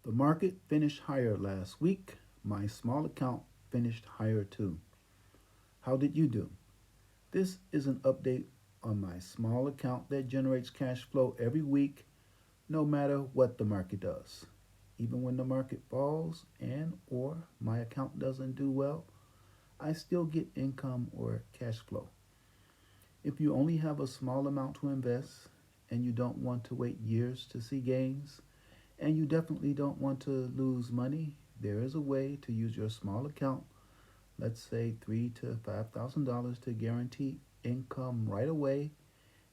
The market finished higher last week. My small account finished higher too. How did you do? This is an update on my small account that generates cash flow every week, no matter what the market does. Even when the market falls and or my account doesn't do well, I still get income or cash flow. If you only have a small amount to invest and you don't want to wait years to see gains, and you definitely don't want to lose money, there is a way to use your small account, let's say $3,000 to $5,000, to guarantee income right away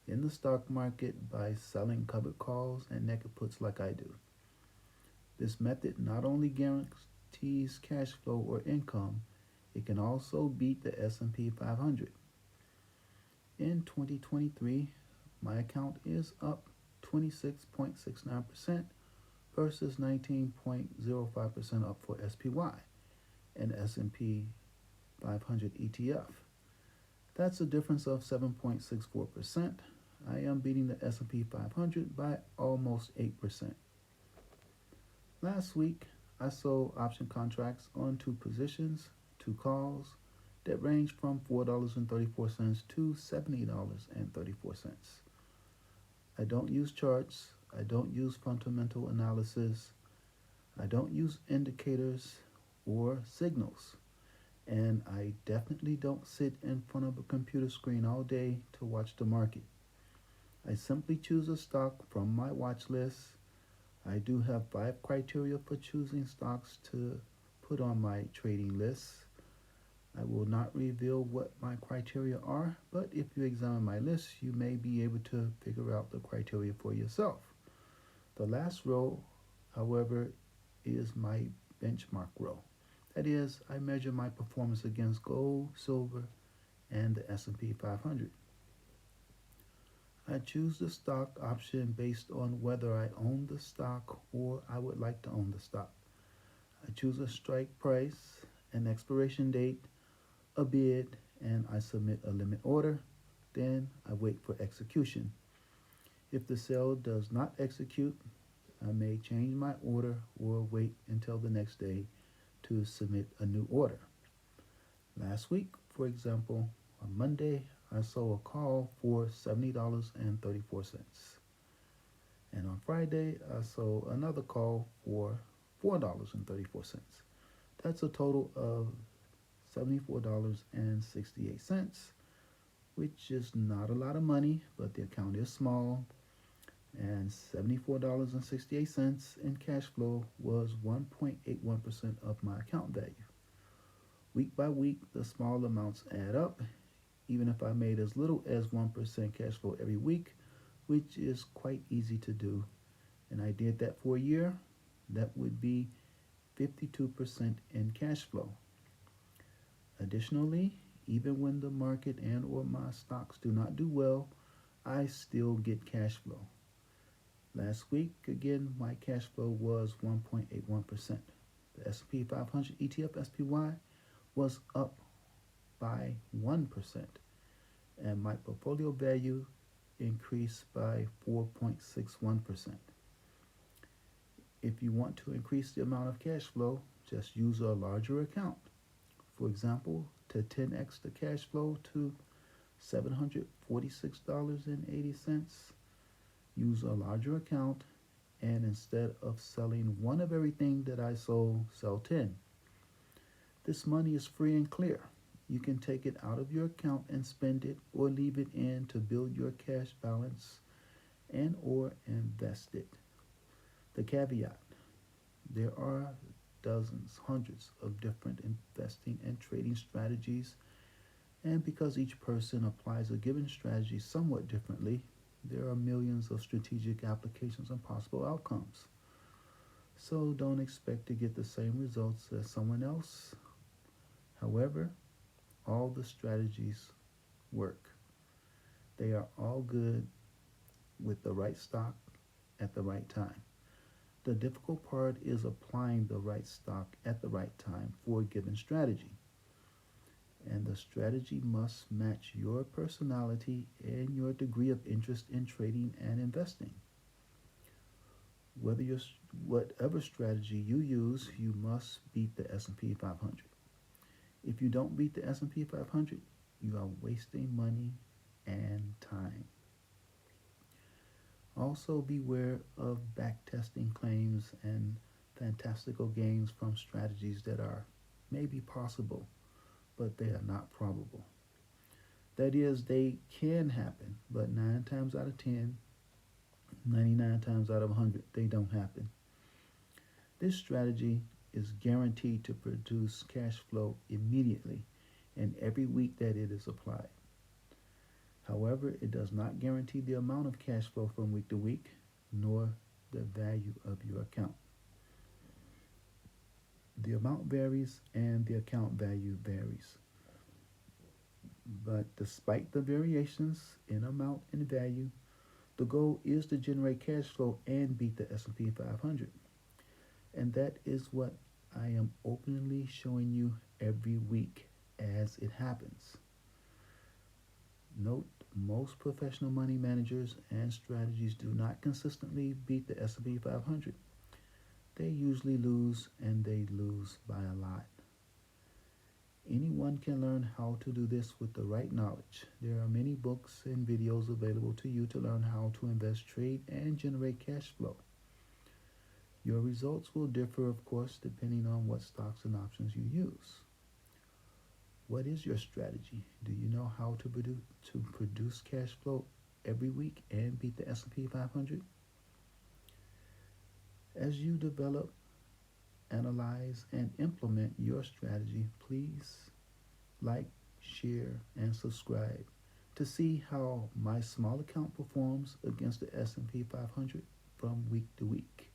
in the stock market by selling covered calls and naked puts like I do. This method not only guarantees cash flow or income, it can also beat the S&P 500. In 2023, my account is up 26.69% versus 19.05% up for SPY and S&P 500 ETF. That's a difference of 7.64%. I am beating the S&P 500 by almost 8%. Last week, I sold option contracts on two positions, two calls, that range from $4.34 to $70.34. I don't use charts. I don't use fundamental analysis. I don't use indicators or signals. And I definitely don't sit in front of a computer screen all day to watch the market. I simply choose a stock from my watch list. I do have 5 criteria for choosing stocks to put on my trading list. I will not reveal what my criteria are, but if you examine my list, you may be able to figure out the criteria for yourself. The last row, however, is my benchmark row. That is, I measure my performance against gold, silver, and the S&P 500. I choose the stock option based on whether I own the stock or I would like to own the stock. I choose a strike price, an expiration date, a bid, and I submit a limit order. Then I wait for execution. If the sale does not execute, I may change my order or wait until the next day to submit a new order. Last week, for example, on Monday, I sold a call for $70.34. And on Friday, I sold another call for $4.34. That's a total of $74.68, which is not a lot of money, but the account is small. And $74.68 in cash flow was 1.81% of my account value. Week by week, the small amounts add up, even if I made as little as 1% cash flow every week, which is quite easy to do. And I did that for a year. That would be 52% in cash flow. Additionally, even when the market and or my stocks do not do well, I still get cash flow. Last week, again, my cash flow was 1.81%. The S&P 500 ETF SPY was up by 1%, and my portfolio value increased by 4.61%. If you want to increase the amount of cash flow, just use a larger account. For example, to 10x the cash flow to $746.80, use a larger account, and instead of selling one of everything that I sold, sell 10. This money is free and clear. You can take it out of your account and spend it or leave it in to build your cash balance and or invest it. The caveat, there are dozens, hundreds of different investing and trading strategies, and because each person applies a given strategy somewhat differently, there are millions of strategic applications and possible outcomes. So don't expect to get the same results as someone else. However, all the strategies work. They are all good with the right stock at the right time. The difficult part is applying the right stock at the right time for a given strategy. And the strategy must match your personality and your degree of interest in trading and investing. Whether your Whatever strategy you use, you must beat the S&P 500. If you don't beat the S&P 500, you are wasting money and time. Also, beware of backtesting claims and fantastical gains from strategies that are maybe possible, but they are not probable. That is, they can happen, but 9 times out of 10, 99 times out of 100, they don't happen. This strategy is guaranteed to produce cash flow immediately and every week that it is applied. However, it does not guarantee the amount of cash flow from week to week, nor the value of your account. The amount varies and the account value varies. But despite the variations in amount and value, the goal is to generate cash flow and beat the S&P 500. And that is what I am openly showing you every week as it happens. Note, most professional money managers and strategies do not consistently beat the S&P 500. They usually lose, and they lose by a lot. Anyone can learn how to do this with the right knowledge. There are many books and videos available to you to learn how to invest, trade, and generate cash flow. Your results will differ, of course, depending on what stocks and options you use. What is your strategy? Do you know how to produce cash flow every week and beat the S&P 500? As you develop, analyze, and implement your strategy, please like, share, and subscribe to see how my small account performs against the S&P 500 from week to week.